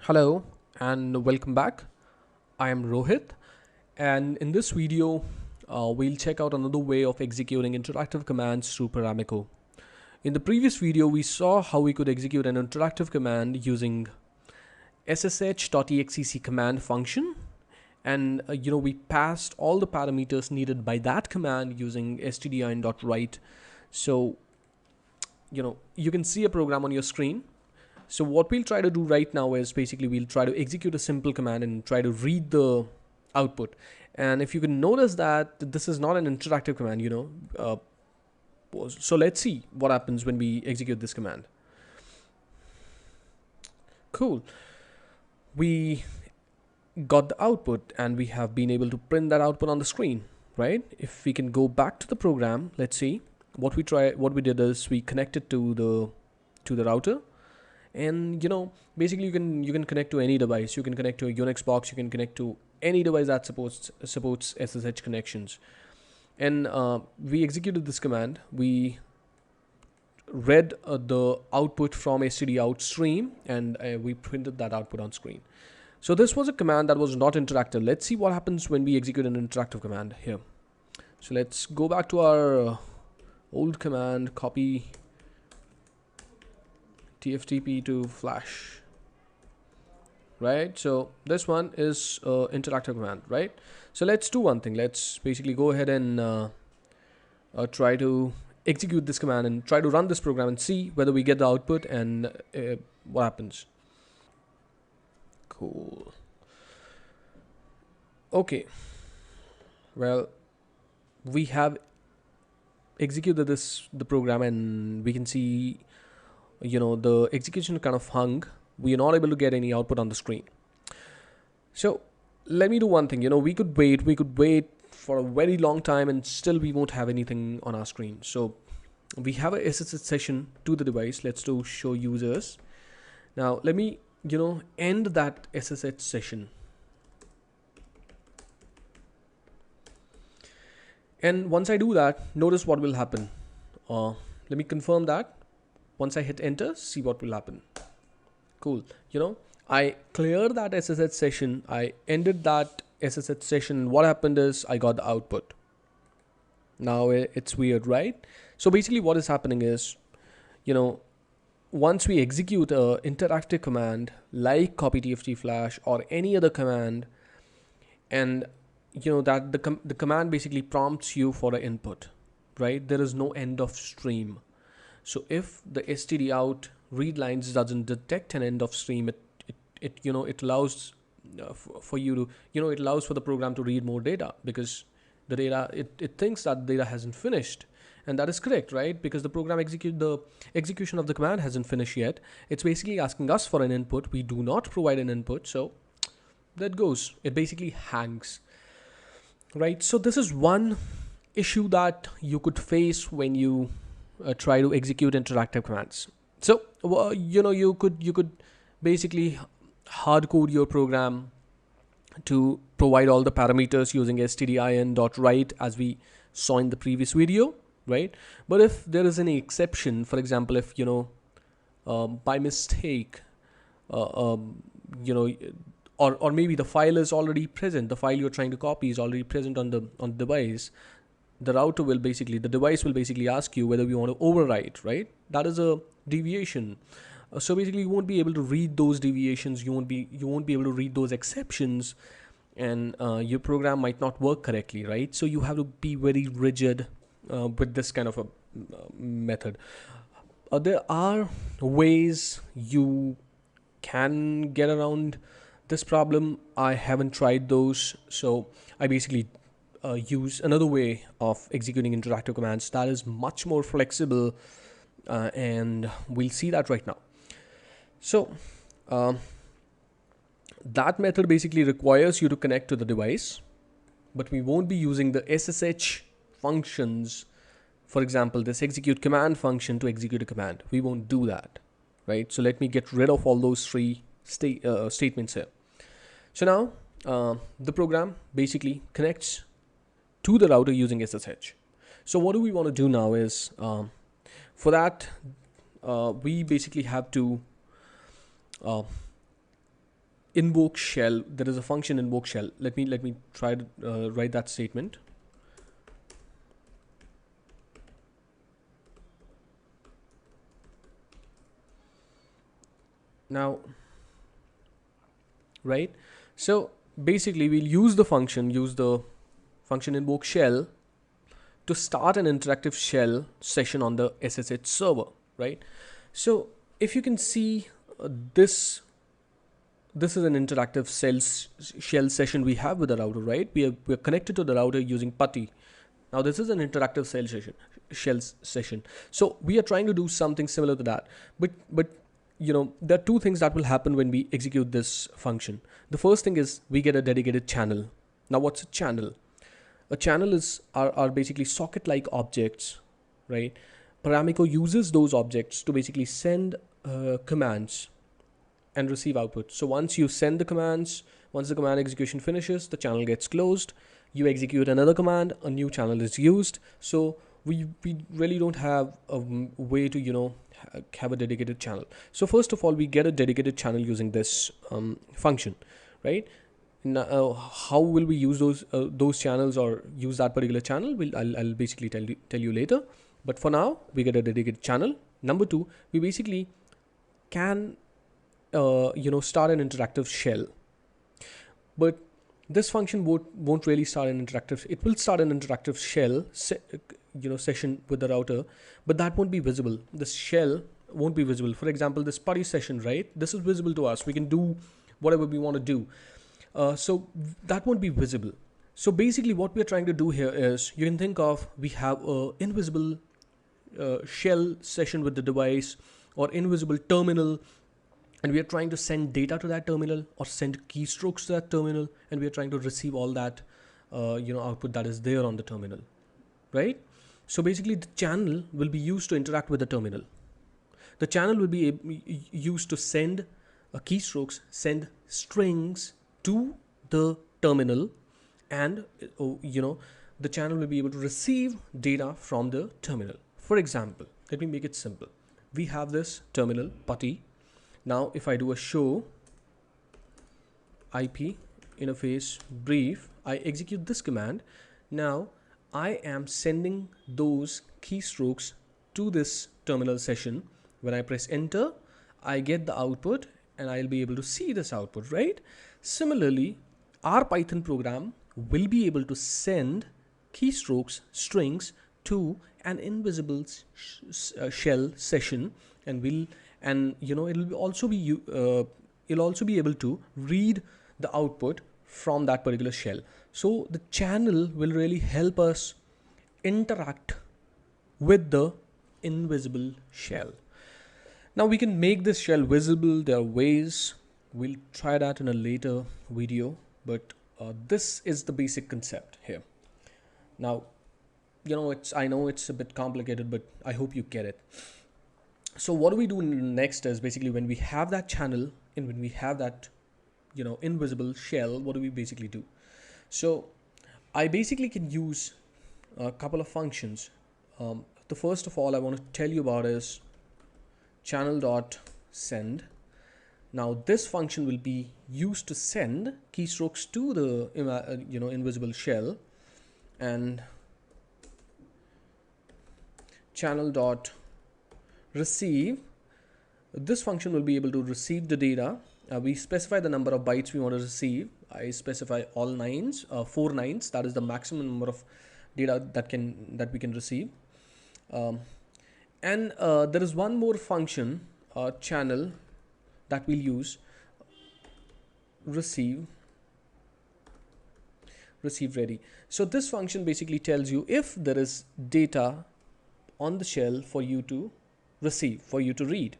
Hello and welcome back. I am Rohit, and in this video, we'll check out another way of executing interactive commands through Paramiko. In the previous video, we saw how we could execute an interactive command using ssh.exec command function, and we passed all the parameters needed by that command using stdin.write. So you can see a program on your screen. So what we'll try to do right now is basically we'll try to execute a simple command and try to read the output. And if you can notice that this is not an interactive command, so let's see what happens when we execute this command. Cool. We got the output and we have been able to print that output on the screen, right? If we can go back to the program, let's see what we did is we connected to the router. And basically you can connect to any device. You can connect to a Unix box. You can connect to any device that supports SSH connections. And we executed this command. We read the output from stdout stream, and we printed that output on screen. So this was a command that was not interactive. Let's see what happens when we execute an interactive command here. So let's go back to our old command, copy TFTP to flash, right? So this one is interactive command, right? So let's do one thing. Let's basically go ahead and try to execute this command and try to run this program and see whether we get the output and what happens. Cool. Okay, well, we have executed the program, and we can see the execution kind of hung. We are not able to get any output on the screen. So let me do one thing. We could wait for a very long time and still we won't have anything on our screen. So we have a SSH session to the device. Let's do show users. Now let me end that SSH session, and once I do that, notice what will happen. Let me confirm that. Once I hit enter, see what will happen. Cool. I cleared that SSH session. I ended that SSH session. What happened is I got the output. Now it's weird, right? So basically what is happening is, once we execute a interactive command like copy tft flash or any other command, and that the command basically prompts you for an input, right? There is no end of stream. So if the stdout read lines doesn't detect an end of stream, it allows for you to it allows for the program to read more data, because the data it thinks that data hasn't finished, and that is correct, right? Because the program execution of the command hasn't finished yet. It's basically asking us for an input. We do not provide an input, so that goes. It basically hangs, right? So this is one issue that you could face when you try to execute interactive commands. So you could basically hard code your program to provide all the parameters using stdin.write as we saw in the previous video, right? But if there is any exception, for example, if by mistake or maybe the file is already present, the file you're trying to copy is already present on the device, the device will basically ask you whether we want to overwrite, right? That is a deviation. So basically you won't be able to read those deviations. You won't be able to read those exceptions, and your program might not work correctly, right? So you have to be very rigid with this kind of a method. There are ways you can get around this problem. I haven't tried those, so I basically use another way of executing interactive commands that is much more flexible, and we'll see that right now. So that method basically requires you to connect to the device, but we won't be using the SSH functions. For example, this execute command function to execute a command. We won't do that, right? So let me get rid of all those three statements here. So now the program basically connects to the router using SSH. So what do we want to do now is, for that we basically have to invoke shell. There is a function invoke shell. Let me try to write that statement. Now, right? So basically we'll use the function invoke shell to start an interactive shell session on the SSH server, right? So if you can see, this is an interactive shell session we have with the router, right? We're connected to the router using PuTTY. Now this is an interactive shell session. So we are trying to do something similar to that, but there are two things that will happen when we execute this function. The first thing is we get a dedicated channel. Now what's a channel? A channel are basically socket-like objects, right? Paramiko uses those objects to basically send commands and receive output. So once you send the commands, once the command execution finishes, the channel gets closed. You execute another command, a new channel is used. So we really don't have a way to have a dedicated channel. So first of all, we get a dedicated channel using this function, right? Now, how will we use those channels or use that particular channel? I'll basically tell you later. But for now, we get a dedicated channel. Number two, we basically can start an interactive shell. But this function won't really start an interactive. It will start an interactive shell session with the router, but that won't be visible. The shell won't be visible. For example, this PuTTY session, right? This is visible to us. We can do whatever we want to do. So that won't be visible. So basically what we're trying to do here is, you can think of, we have a invisible shell session with the device or invisible terminal, and we are trying to send data to that terminal or send keystrokes to that terminal, and we are trying to receive all that output that is there on the terminal, right? So basically the channel will be used to interact with the terminal. The channel will be used to send keystrokes, send strings to the terminal, and the channel will be able to receive data from the terminal. For example, let me make it simple. We have this terminal PuTTY. Now if I do a show IP interface brief, I execute this command. Now I am sending those keystrokes to this terminal session. When I press enter, I get the output and I'll be able to see this output, right? Similarly, our Python program will be able to send keystrokes, strings to an invisible shell session, and it'll also be able to read the output from that particular shell. So the channel will really help us interact with the invisible shell. Now we can make this shell visible. There are ways. We'll try that in a later video, but this is the basic concept here. Now, I know it's a bit complicated, but I hope you get it. So what do we do next is, basically when we have that channel and when we have that invisible shell, what do we basically do? So I basically can use a couple of functions. The first of all I want to tell you about is channel.send. Now this function will be used to send keystrokes to the invisible shell, and channel.receive. This function will be able to receive the data. We specify the number of bytes we want to receive. I specify all nines, 4 nines. That is the maximum number of data that we can receive. And there is one more function, channel, that we'll use, receive ready. So this function basically tells you if there is data on the shell for you to receive, for you to read,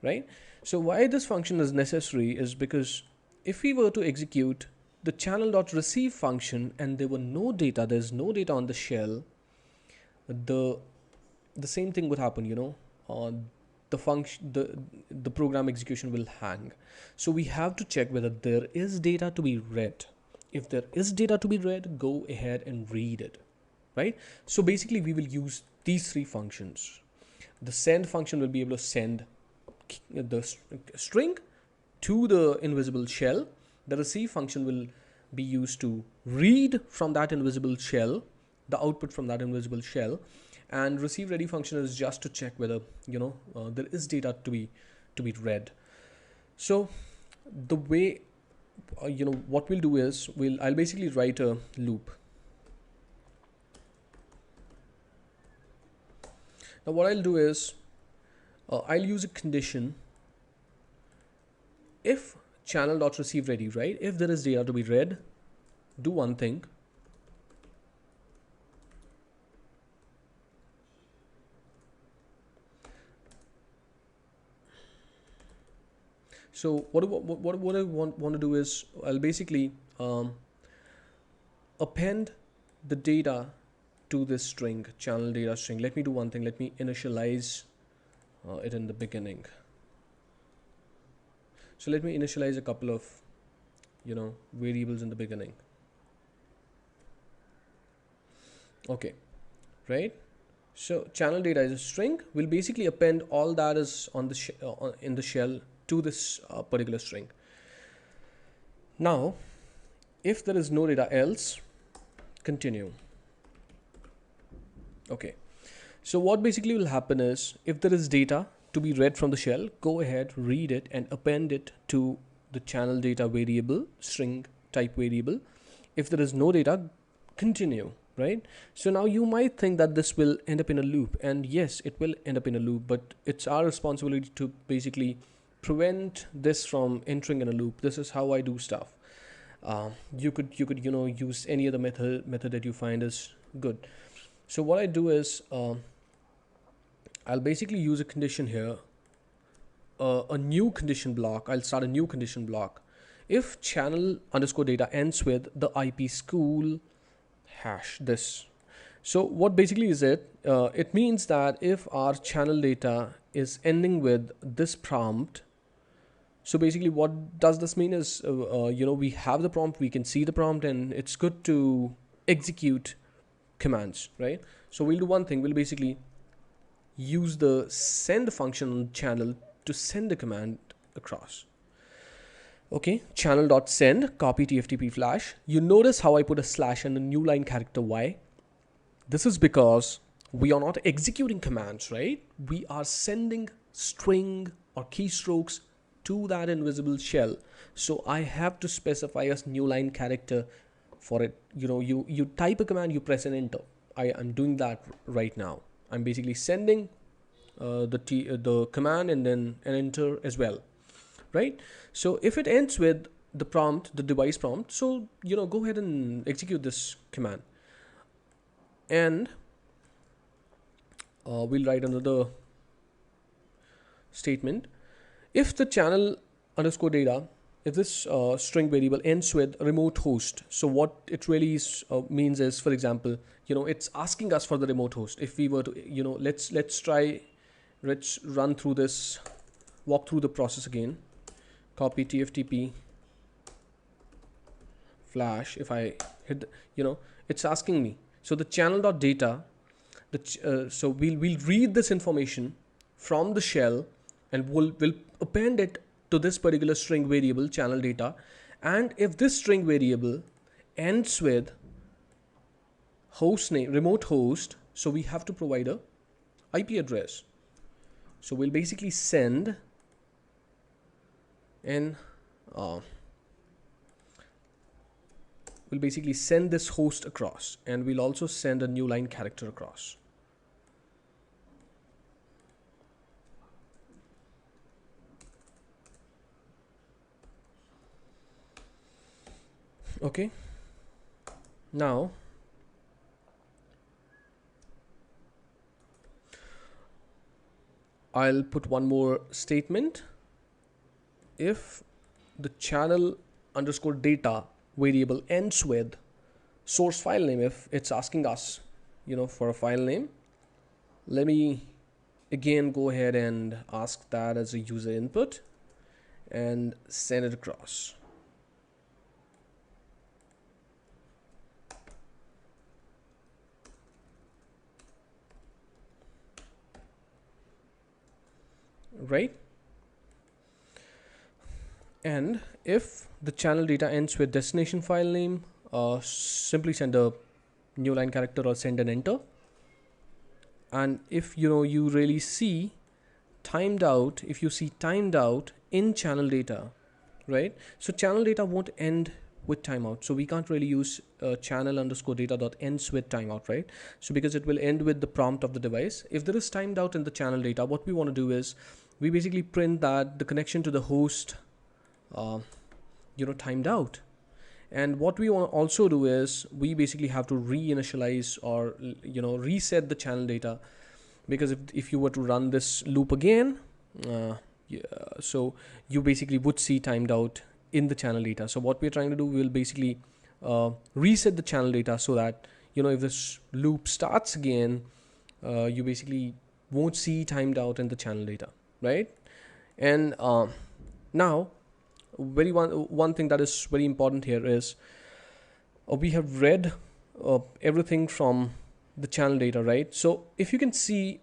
right? So why this function is necessary is because if we were to execute the channel.receive function and there's no data on the shell, the same thing would happen, the program execution will hang. So we have to check whether there is data to be read. If there is data to be read, go ahead and read it, right? So basically we will use these 3 functions. The send function will be able to send the string to the invisible shell. The receive function will be used to read from that invisible shell, the output from that invisible shell, and receive ready function is just to check whether there is data to be read. So the way what we'll do is I'll basically write a loop. Now what I'll do is I'll use a condition if channel dot receive ready, right? If there is data to be read, do one thing. So what I want to do is I'll basically append the data to this string, channel data string. Let me do one thing. Let me initialize it in the beginning. So let me initialize a couple of variables in the beginning. Okay, right? So channel data is a string. We'll basically append all that is on the in the shell to this particular string. Now, if there is no data else, continue. Okay. So what basically will happen is if there is data to be read from the shell, go ahead, read it and append it to the channel data variable, string type variable. If there is no data, continue, right? So now you might think that this will end up in a loop, and yes, it will end up in a loop, but it's our responsibility to basically prevent this from entering in a loop. This is how I do stuff. You could use any other method that you find is good. So what I do is I'll basically use a condition here, a new condition block. I'll start a new condition block. If channel underscore data ends with the IP school hash this. So what basically is it? It means that if our channel data is ending with this prompt, so basically what does this mean is, we have the prompt, we can see the prompt, and it's good to execute commands, right? So we'll do one thing. We'll basically use the send function on channel to send the command across. Okay, channel.send, copy TFTP flash. You notice how I put a slash and a new line character. Why? This is because we are not executing commands, right? We are sending string or keystrokes to that invisible shell. So I have to specify a new line character for it. You type a command, you press an enter. I'm doing that right now. I'm basically sending the command and then an enter as well, right? So if it ends with the prompt, the device prompt, so go ahead and execute this command, and we'll write another statement. If the channel underscore data, if this string variable ends with remote host, so what it really means is, for example, it's asking us for the remote host. If we were to, let's run through this, walk through the process again. Copy TFTP flash. If I hit, it's asking me. So the channel.data, so we'll read this information from the shell, and we'll append it to this particular string variable, channel data. And if this string variable ends with host name, remote host, so we have to provide a IP address. So we'll basically send and we'll basically send this host across, and we'll also send a new line character across. Okay, now I'll put one more statement. If the channel underscore data variable ends with source file name, if it's asking us for a file name, let me again go ahead and ask that as a user input and send it across. Right? And if the channel data ends with destination file name, simply send a new line character or send an enter. And if you really see timed out, if you see timed out in channel data, right? So channel data won't end with timeout. So we can't really use channel underscore data dot ends with timeout, right? So because it will end with the prompt of the device. If there is timed out in the channel data, what we want to do is we basically print that the connection to the host, timed out. And what we want to also do is we basically have to reinitialize or reset the channel data, because if you were to run this loop again, yeah, so you basically would see timed out in the channel data. So what we're trying to do, we'll basically reset the channel data so that if this loop starts again, you basically won't see timed out in the channel data, right? And now one thing that is very important here is we have read everything from the channel data, right? So if you can see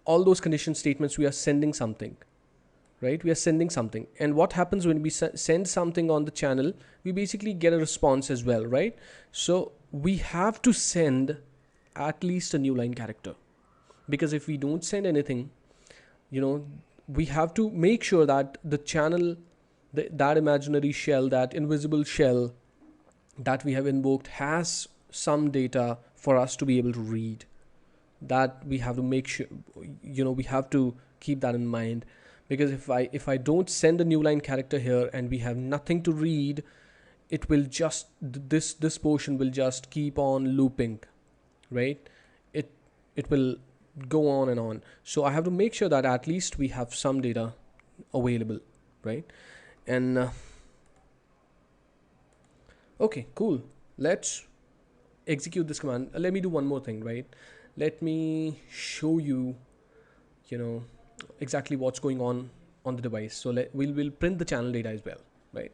all those condition statements, we are sending something, right? We are sending something. And what happens when we send something on the channel, we basically get a response as well, right? So we have to send at least a new line character, because if we don't send anything, we have to make sure that the channel, that imaginary shell, that invisible shell that we have invoked has some data for us to be able to read. That we have to make sure, we have to keep that in mind, because if I don't send a new line character here and we have nothing to read, it will just, this portion will just keep on looping, right? It will go on and on. So I have to make sure that at least we have some data available, right? And okay, cool. Let's execute this command. Let me do one more thing, right? Let me show you, exactly what's going on the device. So we'll print the channel data as well, right?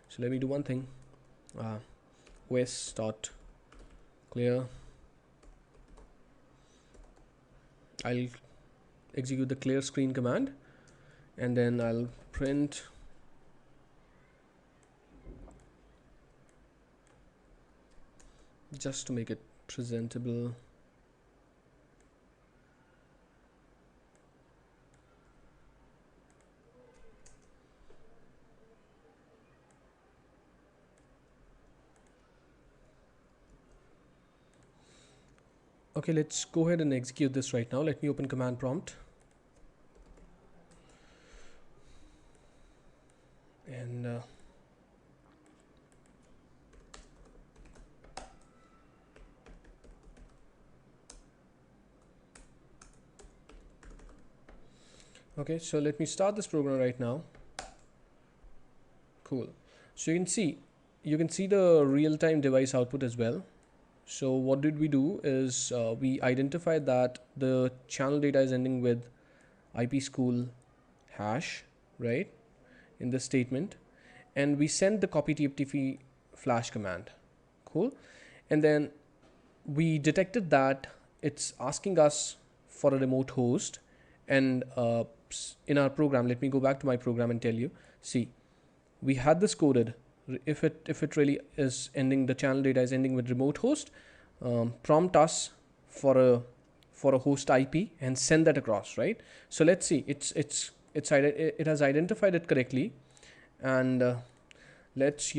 So let me do one thing. os dot clear. I'll execute the clear screen command, and then I'll print just to make it presentable. Okay, let's go ahead and execute this right now. Let me open command prompt. And okay, so let me start this program right now. Cool. So you can see the real-time device output as well. So what did we do is we identified that the channel data is ending with IP school hash, right, in this statement, and we sent the copy TFTP flash command. Cool. And then we detected that it's asking us for a remote host, and in our program, let me go back to my program and tell you, see, we had this coded. If it really is ending, the channel data is ending with remote host, prompt us for a host IP and send that across, right? So let's see, it has identified it correctly, and let's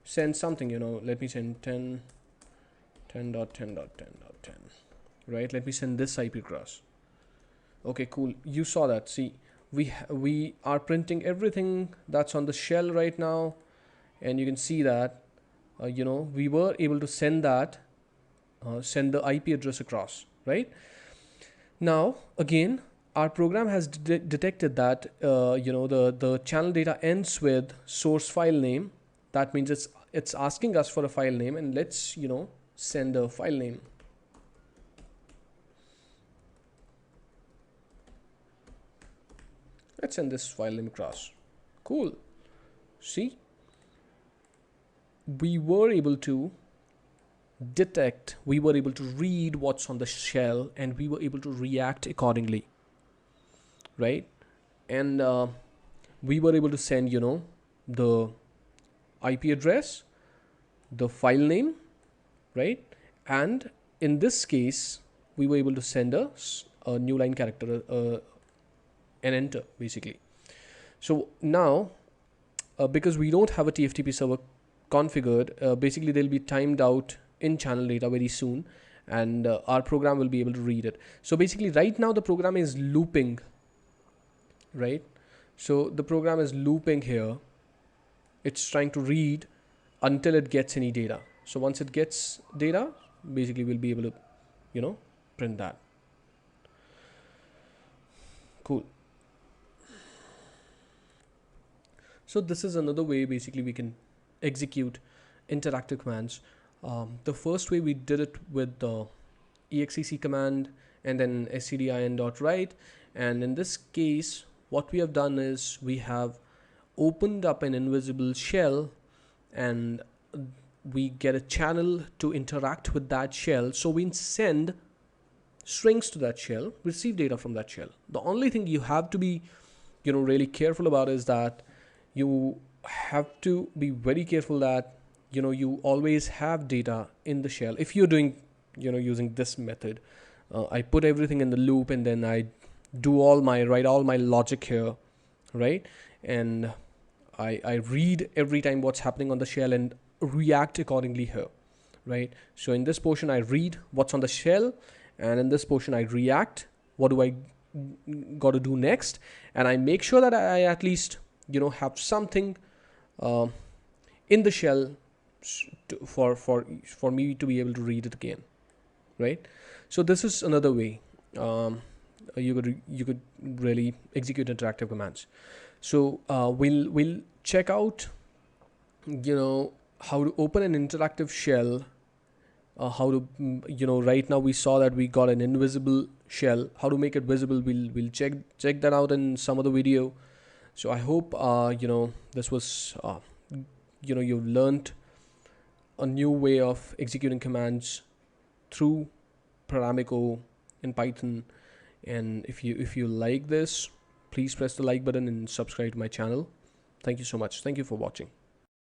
send something. Let me send 10.10.10.10, right? Let me send this IP across. Okay, cool. You saw that. See, we are printing everything that's on the shell right now, and you can see that we were able to send that send the IP address across, right? Now again, our program has detected that the channel data ends with source file name. That means it's asking us for a file name, and let's send a file name. Let's send this file name across. Cool. See, we were able to detect, we were able to read what's on the shell, and we were able to react accordingly, right? And we were able to send, the IP address, the file name, right? And in this case, we were able to send a new line character, and enter basically. So now, because we don't have a TFTP server configured, basically they'll be timed out in channel data very soon, and our program will be able to read it. So basically right now the program is looping, right? So the program is looping here. It's trying to read until it gets any data. So once it gets data, basically we'll be able to, print that. Cool. So this is another way basically we can execute interactive commands. The first way we did it with the exec command and then stdin.write. And in this case, what we have done is we have opened up an invisible shell, and we get a channel to interact with that shell. So we send strings to that shell, receive data from that shell. The only thing you have to be, really careful about is that you have to be very careful that, you always have data in the shell. If you're doing, using this method, I put everything in the loop and then I write all my logic here, right? And I read every time what's happening on the shell and react accordingly here, right? So in this portion, I read what's on the shell, and in this portion, I react. What do I got to do next? And I make sure that I at least, have something in the shell for me to be able to read it again, right? So this is another way you could really execute interactive commands. So we'll check out, how to open an interactive shell. How to, right now we saw that we got an invisible shell. How to make it visible, we'll check that out in some other video. So I hope this was you've learned a new way of executing commands through Paramiko in Python. And if you like this, please press the like button and subscribe to my channel. Thank you so much. Thank you for watching.